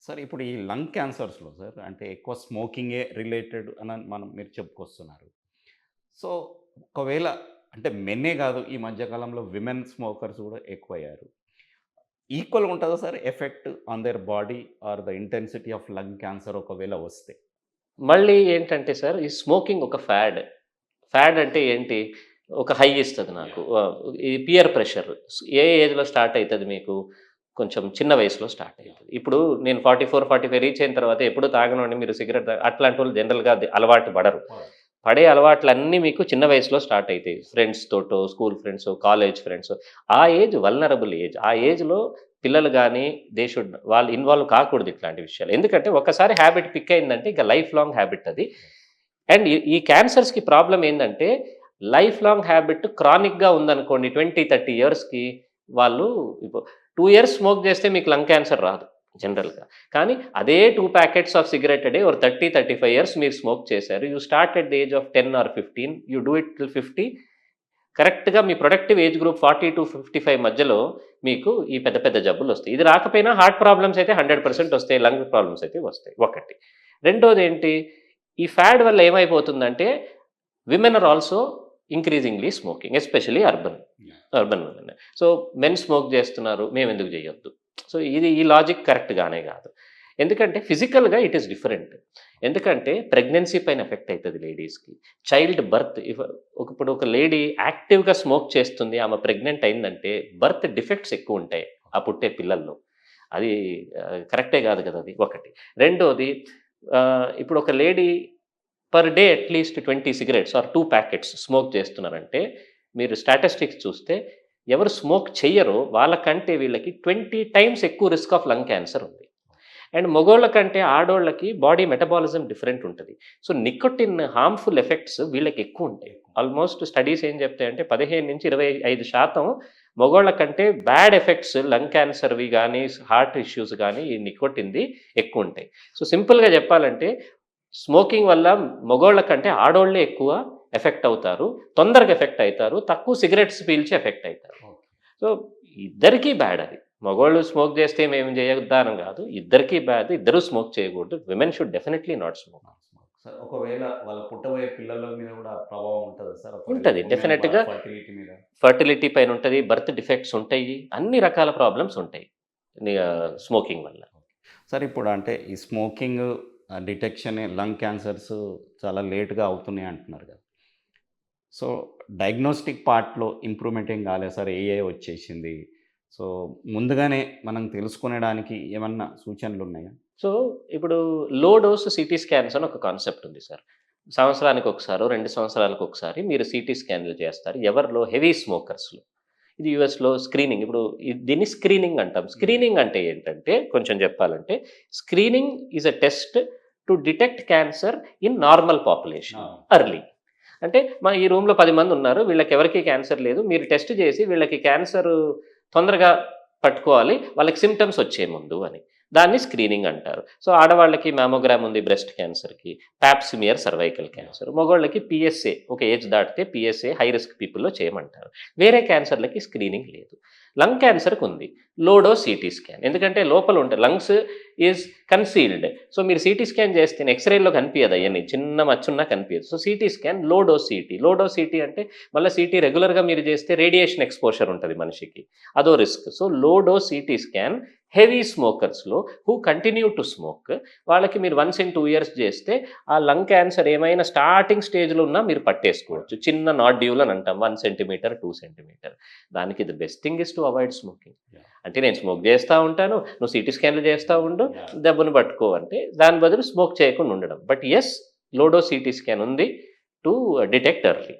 Sir ఇప్పుడు ఈ lung క్యాన్సర్స్‌లో sir అంటే ఎక్కువ స్మోకింగే రిలేటెడ్ అని మీరు చెప్పుకొస్తున్నారు. సో, ఒకవేళ అంటే మెన్నే గాదు ఈ మధ్య కాలంలో విమెన్ స్మోకర్స్ గూడా ఎక్కువయ్యారు. ఈక్వల్‌గా ఉంటదా sir effect on their body or the intensity of lung cancer ఒకవేళ వస్తే? మళ్ళీ ఏంటంటే సార్, ఈ స్మోకింగ్ ఒక ఫ్యాడ్. ఫ్యాడ్ అంటే ఏంటి? ఒక హై ఇస్తది నాకు. యాహ్! ఈ పియర్ ప్రెషర్. ఏ ఏజ్‌లో స్టార్ట్ అయితది మీకు? కొంచెం చిన్న వయసులో స్టార్ట్ యాహ్! అయితది. ఇప్పుడు నేను 44, 45 రీచ్ అయిన తర్వాత ఎప్పుడు తాగనోడిని మీరు సిగరెట్ అట్లాంటోళ్ళు జనరల్‌గా అది అలవాటు పడరు. అవును. పడే అలవాట్లన్నీ మీకు చిన్న వయసులో స్టార్ట్ అయితాయి. ఫ్రెండ్స్ తోటో, స్కూల్ ఫ్రెండ్సో, కాలేజ్ ఫ్రెండ్సో. ఆ ఏజ్ వల్నరబుల్ ఏజ్. ఆ ఏజ్‌లో పిల్లలు గాని, దే షుడ్ వాళ్ళు ఇన్వాల్వ్ కాకూడదు ఇట్లాంటి విషయాలు. ఎందుకంటే ఒక్కసారి హాబిట్ పిక్ అయిందంటే ఇక లైఫ్ లాంగ్ హాబిట్ అది. అండ్ ఈ క్యాన్సర్స్‌కి ప్రాబ్లమ్ ఏందంటే లైఫ్ లాంగ్ హాబిట్ క్రానిక్‌గా ఉందనుకోండి 20, 30 ఇయర్స్‌కి వాళ్ళు ఇప్పుడు 2 ఇయర్స్ స్మోక్ చేస్తే మీకు లంగ్ క్యాన్సర్ రాదు జనరల్‌గా. కానీ అదే 2 packets of cigarette a day or 30, 35 years మీరు స్మోక్ చేశారు. You start at the age of 10 or 15 you do it till 50. కరెక్ట్‌గా మీ ప్రొడక్టివ్ ఏజ్ గ్రూప్ 40-55 మధ్యలో మీకు ఈ పెద్ద పెద్ద జబ్బులొస్తాయి. ఇది రాకపోయినా హార్ట్ ప్రాబ్లమ్స్ అయితే 100% వస్తాయి. లంగ్ ప్రాబ్లమ్స్ అయితే వస్తాయి. ఒకటి. రెండోదేంటి? ఈ ఫ్యాడ్ వల్ల ఏమైపోతుందంటే women are also increasingly smoking. Especially yeah! Urban women. So, men smoke చేస్తున్నారు. మేమెందుకు చేయొద్దు? సో, ఈ లాజిక్ కరెక్ట్ గానే కాదు. ఎందుకంటే ఫిజికల్‌గా ఇట్ ఈస్ డిఫరెంట్. ఎందుకంటే ప్రెగ్నెన్సీ పైన ఎఫెక్ట్ అయితది లేడీస్‌కి. చైల్డ్ బర్త్ ఇప్పుడు ఒక లేడీ యాక్టివ్‌గా స్మోక్ చేస్తుంది. ఆమె ప్రెగ్నెంట్ అయిందంటే బర్త్ డిఫెక్ట్స్ ఎక్కువుంటాయి ఆ పుట్టే పిల్లల్లో. అది కరెక్టే కాదు కదా! అది ఒకటి. రెండోది ఇప్పుడు ఒక lady per day at least 20 cigarettes or 2 packets smoke చేస్తున్నారంటే, మీరు స్టాటిస్టిక్స్ చూస్తే ఎవరు స్మోక్ చెయ్యరో వాళ్ళకంటే వీళ్ళకి 20 టైమ్స్ ఎక్కువ రిస్క్ ఆఫ్ లంగ్ క్యాన్సర్ ఉంది. అండ్ మగోళ్ళ కంటే ఆడోళ్ళకి బాడీ మెటబాలిజం డిఫరెంట్ ఉంటది. సో, నికోటిన్ హార్మ్‌ఫుల్ ఎఫెక్ట్స్ వీళ్ళకి ఎక్కువుంటాయి. ఆల్‌మోస్ట్ స్టడీస్ ఏం చెప్తాయంటే 15-25% మగోళ్ళ కంటే బ్యాడ్ ఎఫెక్ట్స్ లంగ్ క్యాన్సర్‌వి గానీ, హార్ట్ ఇష్యూస్ గానీ ఈ నికోటిన్‌ది ఎక్కువుంటాయి. సో, సింపుల్‌గా చెప్పాలంటే స్మోకింగ్ వల్ల మగోళ్ళ కంటే ఆడోళ్ళే ఎక్కువ ఎఫెక్ట్ అవుతారు. తొందరగా ఎఫెక్ట్ అయితారు. తక్కువ సిగరెట్స్ పీల్చి ఎఫెక్ట్ అయితారు. ఓకే. సో, ఇద్దరికీ బ్యాడ్ అది. మగోళ్ళు స్మోక్ చేస్తే మేము చేయొద్దని కాదు. ఇద్దరికీ బ్యాడ్. ఇద్దరు స్మోక్ చేయకూడదు. Women should definitely not smoke. Not smoke. Sir ఒకవేళ వాళ్ళ పుట్టబోయే పిల్లల మీద గూడా ప్రభావం ఉంటదా సార్? ఒకవేళ ఉంటది. వుమెన్ డెఫినిట్‌గా ఫర్టిలిటీ మీద? ఫెర్టిలిటీ పైన ఉంటది. బర్త్ డిఫెక్ట్స్ ఉంటాయి. అన్ని రకాల ప్రాబ్లమ్స్ ఉంటాయి. స్మోకింగ్ వల్ల. సార్ ఇప్పుడు అంటే ఈ స్మోకింగ్ డిటెక్షన్ లంగ్ క్యాన్సర్స్ చాలా లేట్‌గా అవుతున్నాయి అంటున్నారు కదా! సో, డయాగ్నోస్టిక్ పార్ట్‌లో ఇంప్రూవ్‌మెంట్ ఏం కాలేదు సార్. ఏఐ వచ్చేసింది. సో, ముందుగానే మనం తెలుసుకునడానికి ఏమన్నా సూచనలున్నాయా? సో, ఇప్పుడు లో డోస్ సిటీ స్కాన్స్ అని ఒక కాన్సెప్ట్ ఉంది సార్. సంవత్సరానికి ఒకసారో, 2 సంవత్సరాలకు ఒకసారి మీరు సిటీ స్కాన్‌లు చేస్తారు. ఎవరిలో హెవీ స్మోకర్స్‌లో. ఇది యూఎస్‌లో స్క్రీనింగ్. ఇప్పుడు దీన్ని స్క్రీనింగ్ అంటాం. స్క్రీనింగ్ అంటే ఏంటంటే కొంచెం చెప్పాలంటే screening is a test to detect cancer in normal population అవును. ఎర్లీ. అంటే ఈ రూమ్‌లో 10 మంది ఉన్నారు. వీళ్ళకెవరికీ క్యాన్సర్ లేదు. మీరు టెస్ట్ చేసి వీళ్ళకి క్యాన్సర్ తొందరగా పట్టుకోవాలి. వాళ్ళకి సింప్టమ్స్ వచ్చే ముందు అని. దాన్ని స్క్రీనింగ్ అంటారు. సో, ఆడవాళ్ళకి మామోగ్రామ్ ఉంది బ్రెస్ట్ క్యాన్సర్‌కి. Pap smear cervical yeah! Cancer. మగోళ్ళకి పిఎస్ఏ ఒక ఏజ్ దాటితే పిఎస్ఏ హై రిస్క్ పీపుల్‌లో చేయమంటారు. వేరే క్యాన్సర్‌లకి స్క్రీనింగ్ లేదు. లంగ్ క్యాన్సర్‌కి ఉంది. లో డోస్ సీటీ స్కాన్. ఎందుకంటే లోపల ఉంటాయి. Lungs is concealed. సో, మీరు సీటీ స్కాన్ చేస్తేనే ఎక్స్‌రేలో కనిపియదు అయన్నీ. చిన్న మచ్చున్నా కనిపియదు. So, CT scan low dose CT. Low dose CT అంటే మళ్ళా సీటీ రెగ్యులర్‌గా మీరు చేస్తే రేడియేషన్ ఎక్స్‌పోజర్ ఉంటది మనిషికి. అదో risk. So, low dose CT scan heavy స్మోకర్స్‌లో హూ కంటిన్యూ టు స్మోక్ వాళ్ళకి మీరు వన్స్ ఇన్ 2 ఇయర్స్ చేస్తే ఆ లంగ్ క్యాన్సర్ ఏమైనా స్టార్టింగ్ స్టేజ్‌లో ఉన్నా మీరు పట్టేసుకోవచ్చు. చిన్న నాడ్యూల్ అని అంటాం. 1 సెంటీమీటర్, 2 సెంటీమీటర్. దానికి the best thing is to avoid smoking. Yeah! అంటే నేను స్మోక్ చేస్తా ఉంటాను. నువ్వు సీటీ స్కాన్‌లు చేస్తా ఉండు. యాహ్! దెబ్బను పట్టుకో అంటే దాని బదులు స్మోక్ చేయకుండా ఉండడం. But yes, low dose CT scan ఉంది టు డిటెక్ట్ ఎర్లీ.